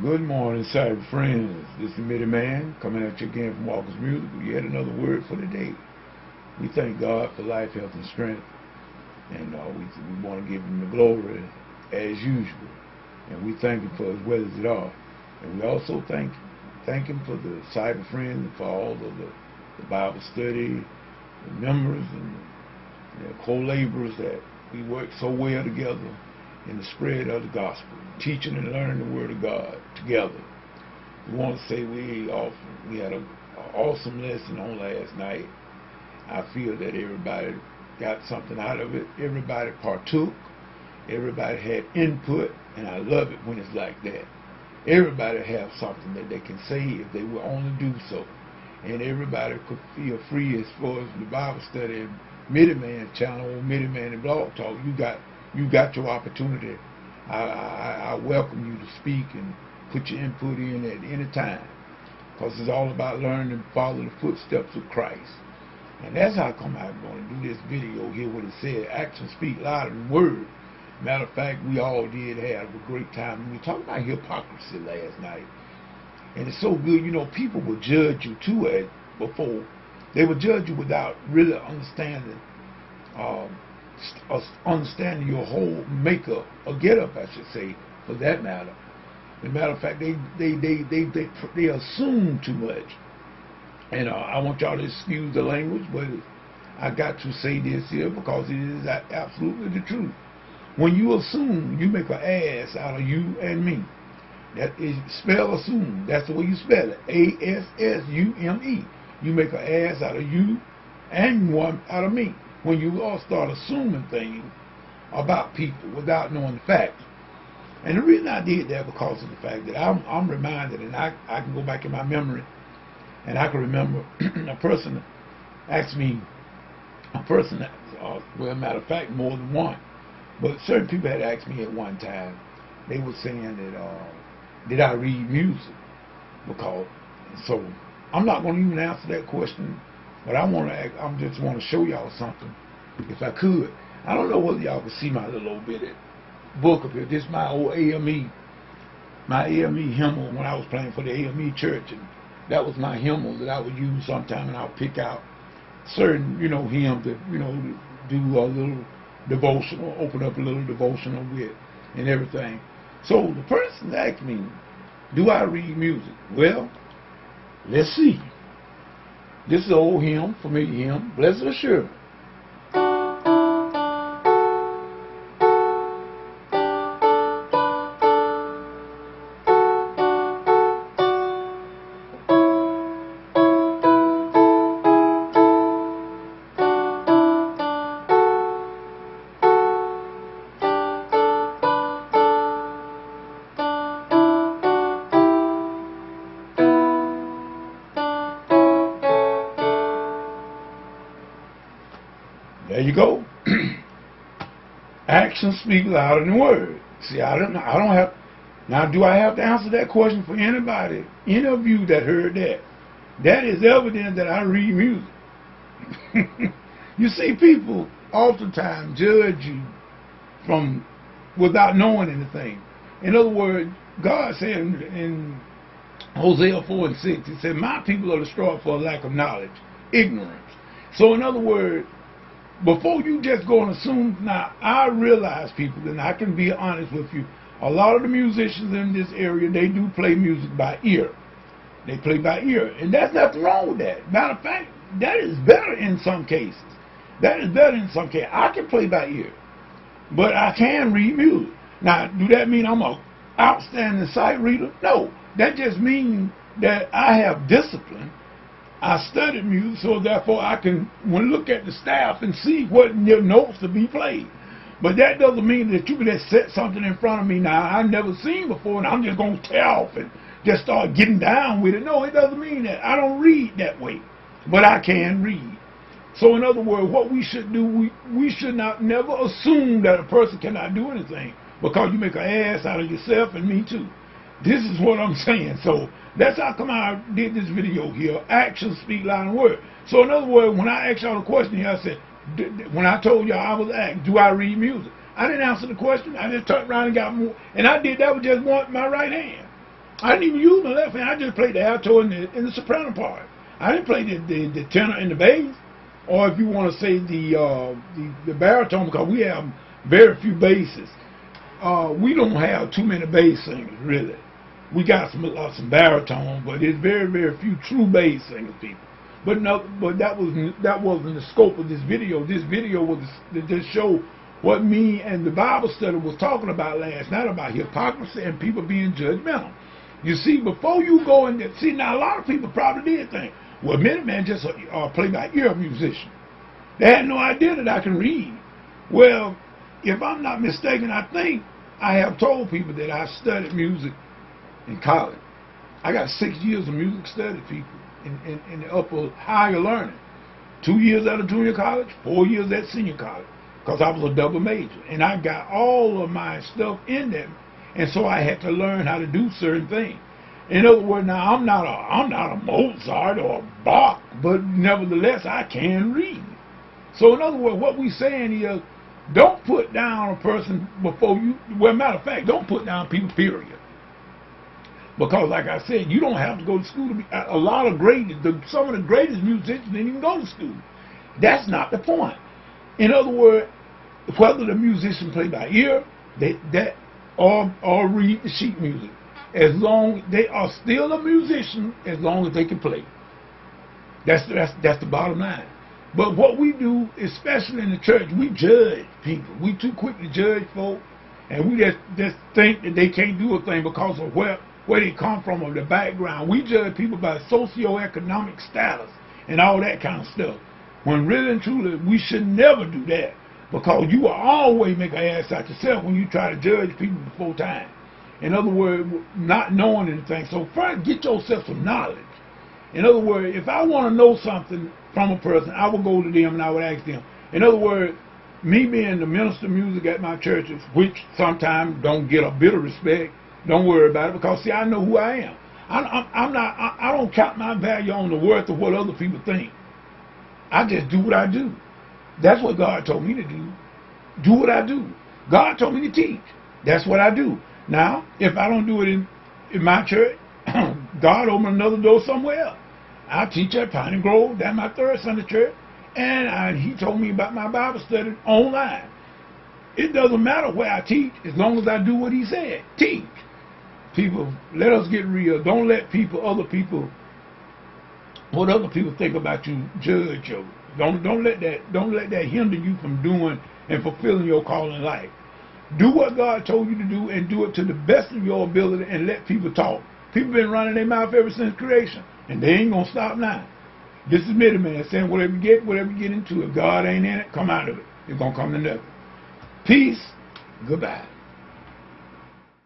Good morning, cyber friends. This is Mitty Man coming at you again from Walker's Music with yet another word for the day. We thank God for life, health, and strength, and we want to give Him the glory as usual. And we thank Him for as well as it are. And we also thank Him for the cyber friends and for all of the Bible study, the members, and the co-laborers that we work so well together in the spread of the gospel, teaching and learning the word of God together. We want to say we had an awesome lesson on last night. I feel that everybody got something out of it. Everybody partook. Everybody had input, and I love it when it's like that. Everybody have something that they can say if they will only do so. And everybody could feel free as far as the Bible study and Mitty Man channel, Mitty Man and Blog Talk. You got your opportunity. I welcome you to speak and put your input in at any time, because it's all about learning and follow the footsteps of Christ. And that's how come I'm going to do this video here, what it said, actions speak louder than words. Matter of fact, we all did have a great time. We talked about hypocrisy last night. And it's so good, people will judge you too before. They will judge you without really understanding your whole makeup, or get up, I should say, for that matter. As a matter of fact, they assume too much. And I want y'all to excuse the language, but I got to say this here because it is absolutely the truth. When you assume, you make an ass out of you and me. That is spell assume. That's the way you spell it. ASSUME. You make an ass out of you and one out of me when you all start assuming things about people without knowing the facts. And the reason I did that because of the fact that I'm reminded, and I can go back in my memory, and I can remember a person asked me, well, matter of fact, more than one, but certain people had asked me at one time. They were saying that did I read music? Because so I'm not going to even answer that question, but I just want to show y'all something, if I could. I don't know whether y'all can see my little old bitty book up here. This is my old AME hymnal when I was playing for the AME church, and that was my hymnal that I would use sometime, and I would pick out certain, hymns that, do a little devotional, open up a little devotional with, and everything. So the person asked me, do I read music? Well, let's see. This is an old hymn, familiar hymn, Blessed Assurance. There you go. Actions speak louder than words. See, I don't have. Now, do I have to answer that question for anybody? Any of you that heard that? That is evidence that I read music. You see, people oftentimes judge you from without knowing anything. In other words, God said in Hosea 4:6, He said, "My people are destroyed for a lack of knowledge, ignorance." So, in other words, before you just go and assume, now I realize, people, and I can be honest with you, a lot of the musicians in this area, they do play music by ear. They play by ear, and there's nothing wrong with that. Matter of fact, that is better in some cases. That is better in some cases. I can play by ear, but I can read music. Now, do that mean I'm an outstanding sight reader? No, that just means that I have discipline. I studied music, so therefore I can look at the staff and see what notes to be played. But that doesn't mean that you can just set something in front of me now I've never seen before, and I'm just going to tear off and just start getting down with it. No, it doesn't mean that. I don't read that way, but I can read. So in other words, what we should do, we should not never assume that a person cannot do anything because you make an ass out of yourself and me too. This is what I'm saying. So that's how come I did this video here. Actions speak louder than words. So in other words, when I asked y'all the question here, I said, when I told y'all I was asked, do I read music? I didn't answer the question. I just turned around and got more. And I did that with just my right hand. I didn't even use my left hand. I just played the alto and the soprano part. I didn't play the tenor and the bass, or if you want to say the baritone, because we have very few basses. We don't have too many bass singers, really. We got some baritone, but there's very, very few true bass singers, people. But no, but that wasn't the scope of this video. This video was to just show what me and the Bible study was talking about last night, about hypocrisy and people being judgmental. You see, before you go in there, see, now a lot of people probably did think, well, Minuteman just a play-by-ear musician. They had no idea that I can read. Well, if I'm not mistaken, I think I have told people that I studied music in college. I got 6 years of music study, people, in the upper higher learning. 2 years out of junior college, 4 years at senior college, because I was a double major. And I got all of my stuff in there. And so I had to learn how to do certain things. In other words, now I'm not a Mozart or a Bach, but nevertheless I can read. So in other words, what we're saying is, don't put down a person before you. Well, matter of fact, don't put down people, period. Because, like I said, you don't have to go to school to be. A lot of some of the greatest musicians didn't even go to school. That's not the point. In other words, whether the musician play by ear, or read the sheet music, as long they are still a musician, as long as they can play. That's the bottom line. But what we do, especially in the church, we judge people. We too quick to judge folk, and we just think that they can't do a thing because of where they come from or their background. We judge people by socioeconomic status and all that kind of stuff. When really and truly, we should never do that, because you will always make an ass out yourself when you try to judge people before time. In other words, not knowing anything. So first, get yourself some knowledge. In other words, if I want to know something from a person, I would go to them and I would ask them. In other words, me being the minister of music at my churches, which sometimes don't get a bit of respect, don't worry about it, because see, I know who I am. I don't count my value on the worth of what other people think. I just do what I do. That's what God told me to do. Do what I do. God told me to teach. That's what I do. Now, if I don't do it in my church, God opened another door somewhere else. I teach at Piney Grove. That's my third Sunday church. And he told me about my Bible study online. It doesn't matter where I teach, as long as I do what he said. Teach. People, let us get real. Don't let what other people think about you judge you. Don't let that hinder you from doing and fulfilling your call in life. Do what God told you to do, and do it to the best of your ability, and let people talk. People been running their mouth ever since creation, and they ain't gonna stop now. This is Minuteman saying, whatever you get into, if God ain't in it, come out of it. It's gonna come to nothing. Peace. Goodbye.